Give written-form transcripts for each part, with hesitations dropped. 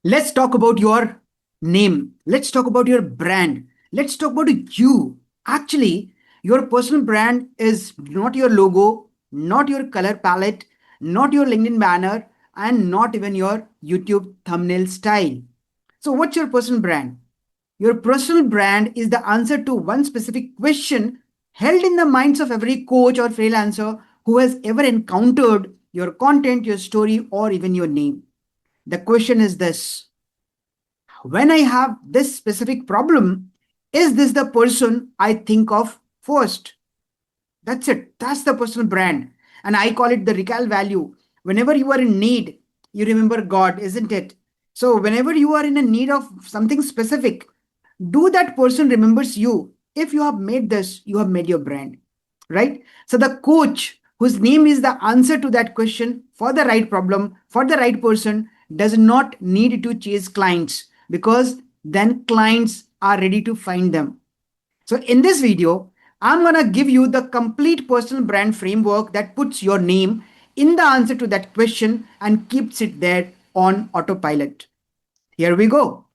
Let's talk about your name. Let's talk about your brand. Let's talk about you. Actually, your personal brand is not your logo, not your color palette, not your LinkedIn banner, and not even your YouTube thumbnail style. So, what's your personal brand? Your personal brand is the answer to one specific question held in the minds of every coach or freelancer who has ever encountered your content, your story, or even your name. The question is this: when I have this specific problem, is this the person I think of first? That's it. That's the personal brand. And I call it the recall value. Whenever you are in need, you remember God, isn't it? So, whenever you are in a need of something specific, do that person remembers you. If you have made this, you have made your brand, right? So, the coach whose name is the answer to that question for the right problem, for the right person, does not need to chase clients because then clients are ready to find them. So in this video, I'm going to give you the complete personal brand framework that puts your name in the answer to that question and keeps it there on autopilot. Here we go.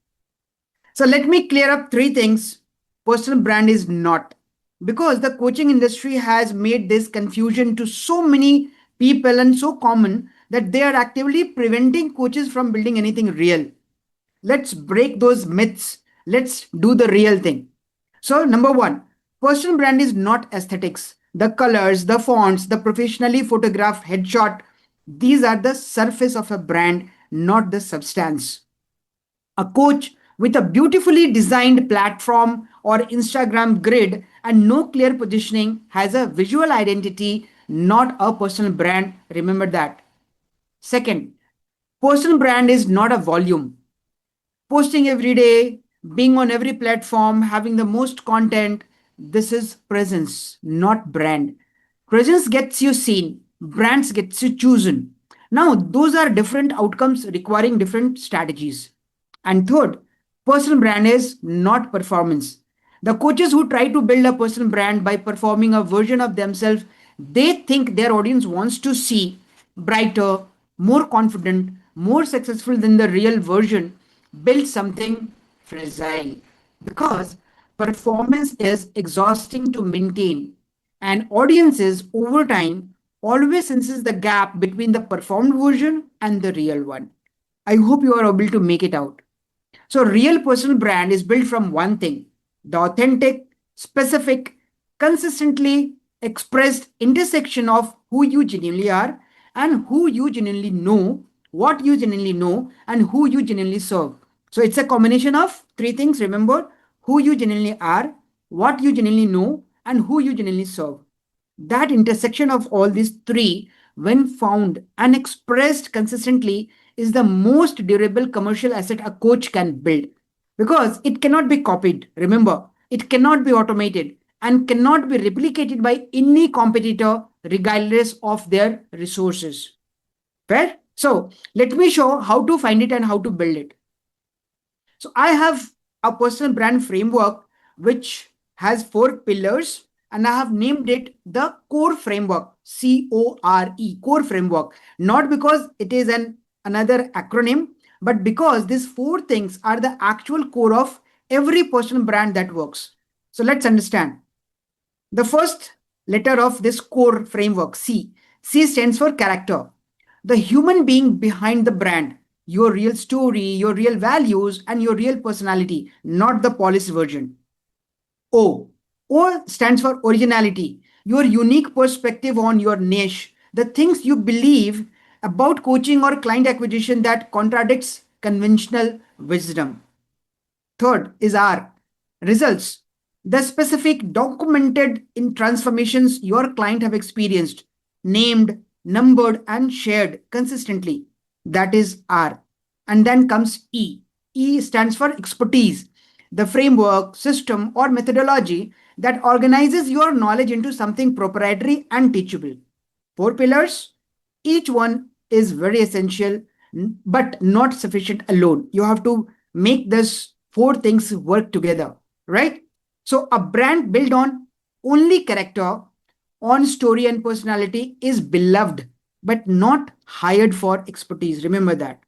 So let me clear up three things personal brand is not. Because the coaching industry has made this confusion to so many people and so common that they are actively preventing coaches from building anything real. Let's break those myths. Let's do the real thing. So, number one, personal brand is not aesthetics. The colors, the fonts, the professionally photographed headshot, these are the surface of a brand, not the substance. A coach with a beautifully designed platform or Instagram grid and no clear positioning has a visual identity, not a personal brand. Remember that. Second, personal brand is not a volume. Posting every day, being on every platform, having the most content. This is presence, not brand. Presence gets you seen, brands gets you chosen. Now, those are different outcomes requiring different strategies. And third, personal brand is not performance. The coaches who try to build a personal brand by performing a version of themselves, they think their audience wants to see brighter, more confident, more successful than the real version, build something fragile. Because performance is exhausting to maintain, and audiences over time always senses the gap between the performed version and the real one. I hope you are able to make it out. So, real personal brand is built from one thing: the authentic, specific, consistently expressed intersection of who you genuinely are and who you genuinely know, what you genuinely know, and who you genuinely serve. So, it's a combination of three things. Remember, who you genuinely are, what you genuinely know, and who you genuinely serve. That intersection of all these three, when found and expressed consistently, is the most durable commercial asset a coach can build because it cannot be copied. Remember, it cannot be automated and cannot be replicated by any competitor regardless of their resources. Fair? So, let me show how to find it and how to build it. So I have a personal brand framework which has four pillars and I have named it the core framework, core framework, not because it is an another acronym, but because these four things are the actual core of every personal brand that works. So let's understand. The first letter of this core framework, C. C stands for character. The human being behind the brand, your real story, your real values, and your real personality, not the polished version. O. O stands for originality, your unique perspective on your niche, the things you believe about coaching or client acquisition that contradicts conventional wisdom. Third is R, results. The specific documented in transformations your client have experienced, named, numbered, and shared consistently. That is R. And then comes E. E stands for expertise, the framework, system, or methodology that organizes your knowledge into something proprietary and teachable. Four pillars, each one is very essential, but not sufficient alone. You have to make this four things work together, right? So a brand built on only character, on story and personality is beloved, but not hired for expertise. Remember that.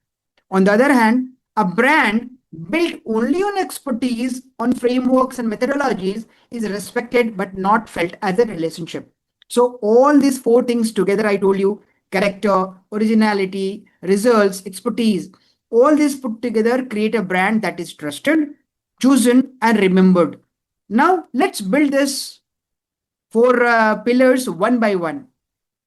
On the other hand, A brand built only on expertise, on frameworks and methodologies is respected but not felt as a relationship. So, all these four things together, I told you character, originality, results, expertise all these put together create a brand that is trusted, chosen, and remembered. Now, let's build this four pillars one by one.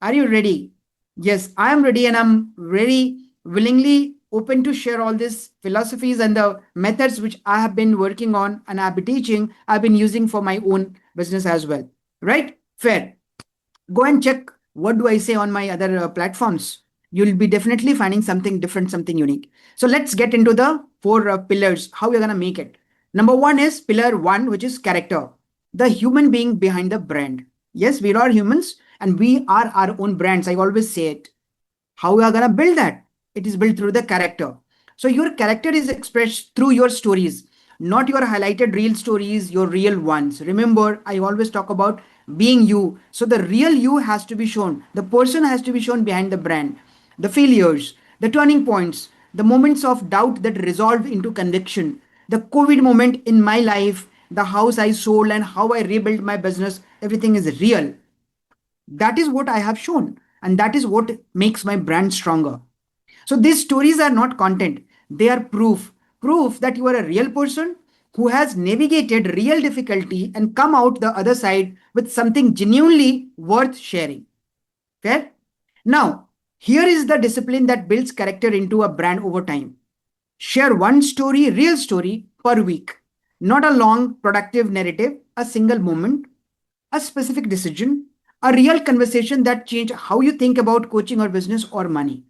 Are you ready? Yes, I am ready and I'm very willingly open to share all these philosophies and the methods which I have been working on and I've been teaching, I've been using for my own business as well. Right? Fair. Go and check what do I say on my other platforms. You'll be definitely finding something different, something unique. So let's get into the four pillars, how we're going to make it. Number one is pillar one, which is character, the human being behind the brand. Yes, we are humans and we are our own brands. I always say it. How we are going to build that? It is built through the character. So your character is expressed through your stories, not your highlighted real stories, your real ones. Remember, I always talk about being you. So the real you has to be shown. The person has to be shown behind the brand. The failures, the turning points, the moments of doubt that resolve into conviction, the COVID moment in my life, the house I sold and how I rebuilt my business, everything is real. That is what I have shown, and that is what makes my brand stronger. So these stories are not content, they are proof that you are a real person who has navigated real difficulty and come out the other side with something genuinely worth sharing. Fair? Now, here is the discipline that builds character into a brand over time. Share one story, real story per week. Not a long, productive narrative, a single moment, a specific decision, a real conversation that changed how you think about coaching or business or money.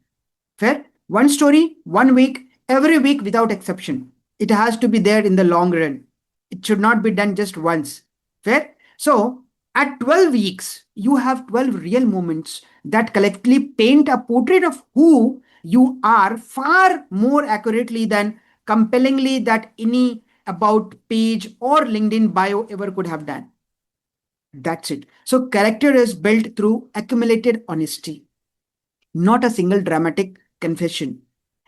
Fair? One story, 1 week, every week without exception. It has to be there in the long run. It should not be done just once. Fair? So, at 12 weeks, you have 12 real moments that collectively paint a portrait of who you are far more accurately than compellingly that any about page or LinkedIn bio ever could have done. That's it. So, character is built through accumulated honesty, not a single dramatic confession.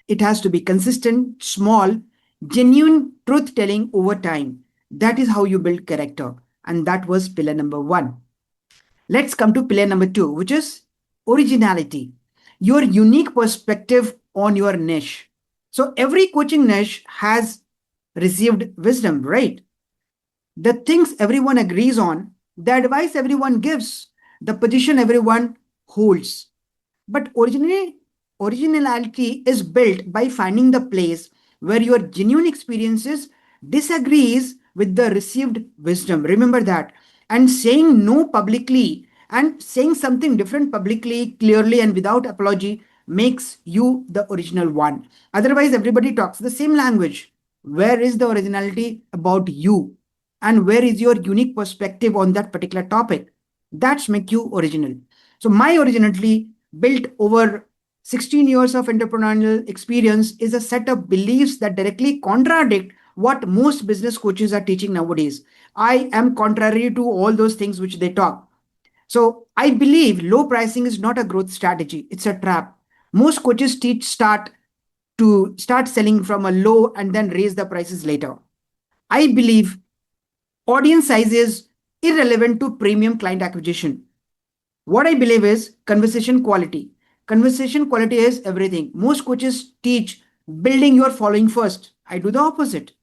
It has to be consistent, small, genuine truth telling over time. That is how you build character. And that was pillar number one. Let's come to pillar number two, which is originality, your unique perspective on your niche. So, every coaching niche has received wisdom, right? The things everyone agrees on, the advice everyone gives, the position everyone holds. But originality is built by finding the place where your genuine experiences disagrees with the received wisdom. Remember that. And saying no publicly and saying something different publicly, clearly, and without apology makes you the original one. Otherwise, everybody talks the same language. Where is the originality about you? And where is your unique perspective on that particular topic? That's make you original. So my originality built over 16 years of entrepreneurial experience is a set of beliefs that directly contradict what most business coaches are teaching nowadays. I am contrary to all those things which they talk. So I believe low pricing is not a growth strategy. It's a trap. Most coaches teach start selling from a low and then raise the prices later. I believe audience size is irrelevant to premium client acquisition. What I believe is conversation quality. Conversation quality is everything. Most coaches teach building your following first. I do the opposite.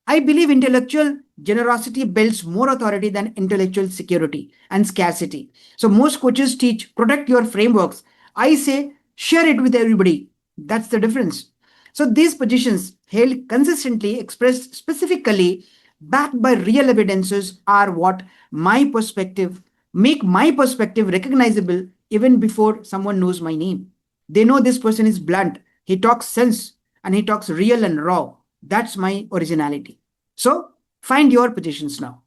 I believe intellectual generosity builds more authority than intellectual security and scarcity. So most coaches teach protect your frameworks. I say share it with everybody. That's the difference. So these positions held consistently, expressed specifically, backed by real evidences are what my perspective make my perspective recognizable even before someone knows my name. They know this person is blunt, he talks sense, and he talks real and raw. That's my originality. So find your positions now.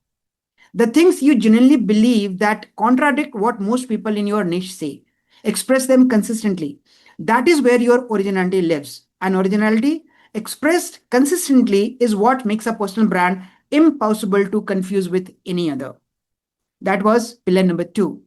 The things you genuinely believe that contradict what most people in your niche say. Express them consistently. That is where your originality lives. And originality expressed consistently is what makes a personal brand impossible to confuse with any other. That was pillar number two.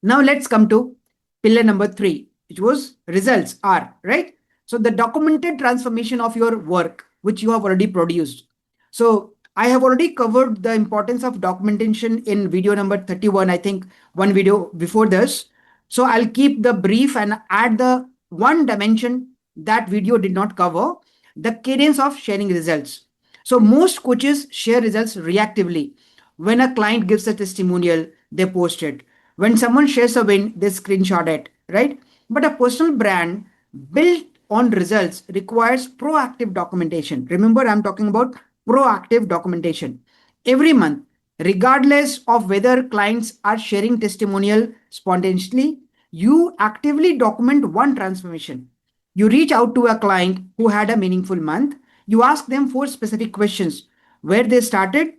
Now let's come to pillar number three, which was results R, right? So the documented transformation of your work, which you have already produced. So I have already covered the importance of documentation in video number 31, I think one video before this. So I'll keep the brief and add the one dimension that video did not cover, the cadence of sharing results. So most coaches share results reactively. When a client gives a testimonial, they post it. When someone shares a win, they screenshot it, right? But a personal brand built on results requires proactive documentation. Remember, I'm talking about proactive documentation. Every month, regardless of whether clients are sharing testimonial spontaneously, you actively document one transformation. You reach out to a client who had a meaningful month. You ask them four specific questions: where they started,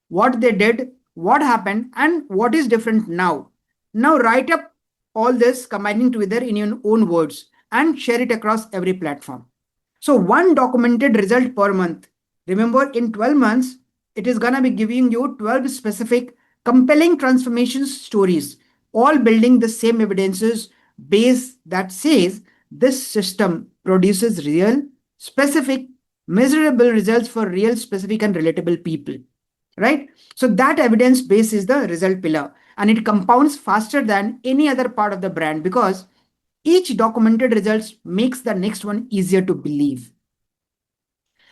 what they did, what happened, and what is different now. Now, write up all this, combining together in your own words, and share it across every platform. So, one documented result per month. Remember, in 12 months, it is going to be giving you 12 specific, compelling transformation stories, all building the same evidences base that says this system produces real, specific, measurable results for real, specific, and relatable people. Right? So, that evidence base is the result pillar, and it compounds faster than any other part of the brand because each documented results makes the next one easier to believe.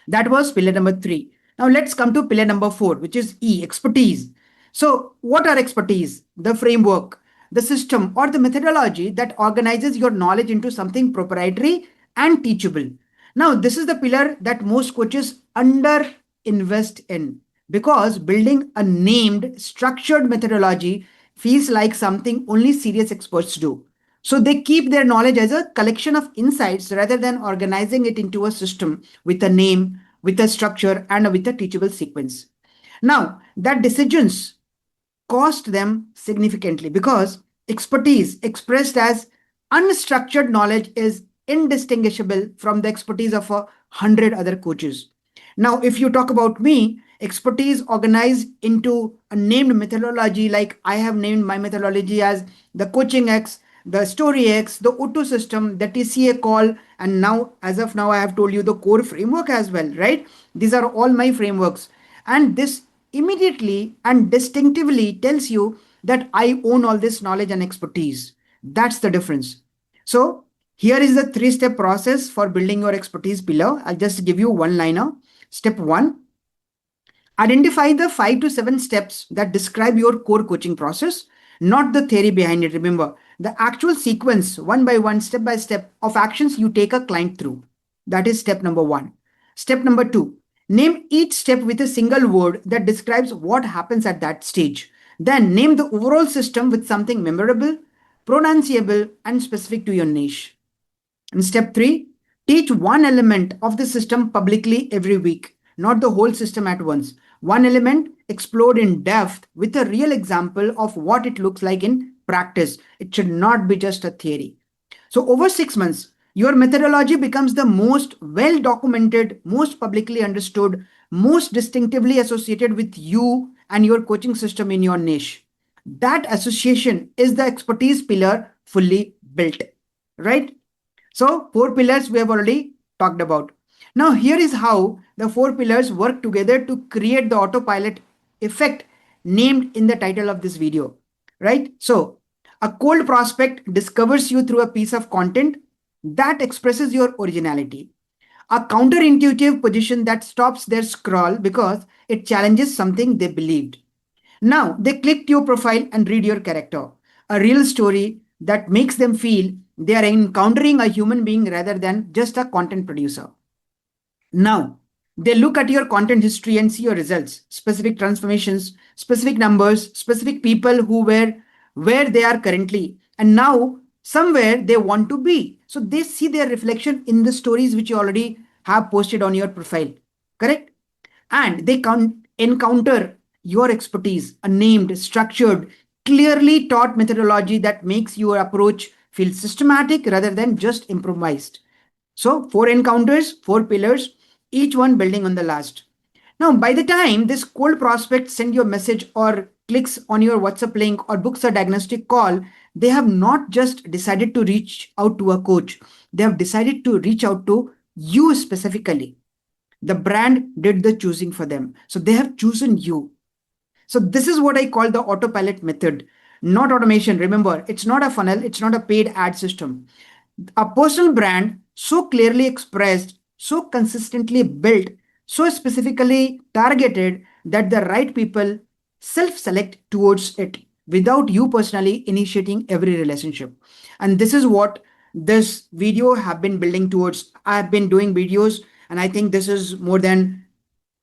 That was pillar number 3. Now let's come to pillar number 4, which is E, expertise. So, what are expertise? The framework, the system, or the methodology that organizes your knowledge into something proprietary and teachable. Now, this is the pillar that most coaches under invest in because building a named, structured methodology feels like something only serious experts do. So they keep their knowledge as a collection of insights rather than organizing it into a system with a name, with a structure, and with a teachable sequence. Now, that decisions cost them significantly because expertise expressed as unstructured knowledge is indistinguishable from the expertise of 100 other coaches. Now, if you talk about me, expertise organized into a named methodology, like I have named my methodology as the Coaching X, the Story X, the O2 system, the TCA call, and now, as of now, I have told you the core framework as well, right? These are all my frameworks. And this immediately and distinctively tells you that I own all this knowledge and expertise. That's the difference. So, here is the 3-step process for building your expertise pillar. I'll just give you one liner. Step 1, identify the 5 to 7 steps that describe your core coaching process, not the theory behind it. Remember, the actual sequence, one by one, step by step, of actions you take a client through. That is step number 1. Step number 2, name each step with a single word that describes what happens at that stage. Then name the overall system with something memorable, pronounceable, and specific to your niche. And step 3, teach one element of the system publicly every week, not the whole system at once. One element explored in depth with a real example of what it looks like in practice. It should not be just a theory. So, over 6 months, your methodology becomes the most well documented, most publicly understood, most distinctively associated with you and your coaching system in your niche. That association is the expertise pillar fully built, right? So, 4 pillars we have already talked about. Now, here is how the 4 pillars work together to create the autopilot effect named in the title of this video, right? So, a cold prospect discovers you through a piece of content that expresses your originality. A counterintuitive position that stops their scroll because it challenges something they believed. Now, they click your profile and read your character, a real story that makes them feel they are encountering a human being rather than just a content producer. Now, they look at your content history and see your results, specific transformations, specific numbers, specific people who were where they are currently, and now somewhere they want to be. So they see their reflection in the stories which you already have posted on your profile, correct? And they encounter your expertise, a named, structured, clearly taught methodology that makes your approach feel systematic rather than just improvised. So, 4 encounters, 4 pillars, each one building on the last. Now, by the time this cold prospect sends you a message or clicks on your WhatsApp link or books a diagnostic call, They have not just decided to reach out to a coach, they have decided to reach out to you specifically. The brand did the choosing for them. So they have chosen you. So this is what I call the autopilot method, not automation. Remember, it's not a funnel, it's not a paid ad system. A personal brand so clearly expressed, so consistently built, so specifically targeted that the right people self select towards it without you personally initiating every relationship. And this is what this video have been building towards. I've been doing videos, and I think this is more than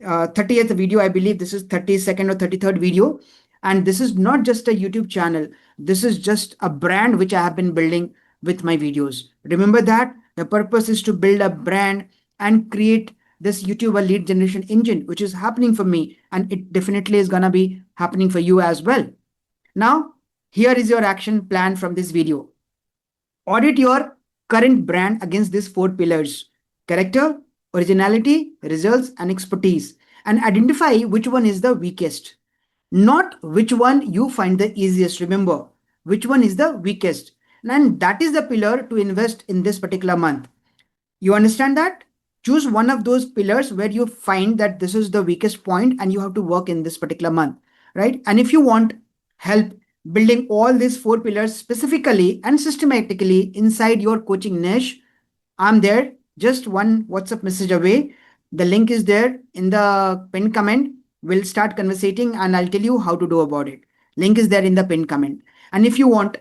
30th video. I believe this is 32nd or 33rd video. And this is not just a YouTube channel. This is just a brand which I have been building with my videos. Remember that the purpose is to build a brand and create this YouTuber lead generation engine, which is happening for me. And it definitely is going to be happening for you as well. Now, here is your action plan from this video. Audit your current brand against these four pillars: character, originality, results, and expertise, and identify which one is the weakest. Not which one you find the easiest. Remember, which one is the weakest. And that is the pillar to invest in this particular month. You understand that? Choose one of those pillars where you find that this is the weakest point and you have to work in this particular month, right? And if you want help building all these four pillars specifically and systematically inside your coaching niche, I'm there, just one WhatsApp message away. The link is there in the pinned comment. We'll start conversating and I'll tell you how to do about it. Link is there in the pinned comment. And if you want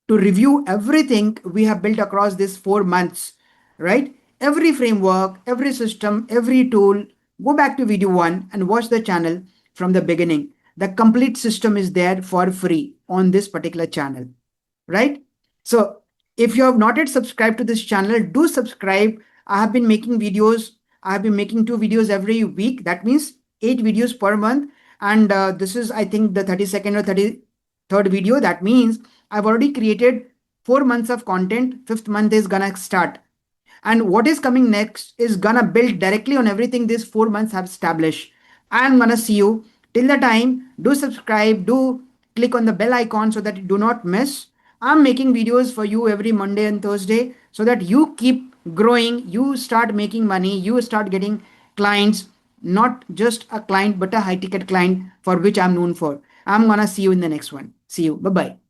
to review everything we have built across these 4 months, right? Every framework, every system, every tool, go back to video one and watch the channel from the beginning. The complete system is there for free on this particular channel, right? So if you have not yet subscribed to this channel, do subscribe. I have been making videos. I have been making 2 videos every week. That means 8 videos per month. And this is, I think, the 32nd or 33rd video. That means I've already created 4 months of content. 5th month is gonna start. And what is coming next is gonna build directly on everything these 4 months have established. I'm gonna see you. Till the time, do subscribe, do click on the bell icon so that you do not miss. I'm making videos for you every Monday and Thursday so that you keep growing, you start making money, you start getting clients, not just a client, but a high ticket client for which I'm known for. I'm gonna see you in the next one. See you. Bye bye.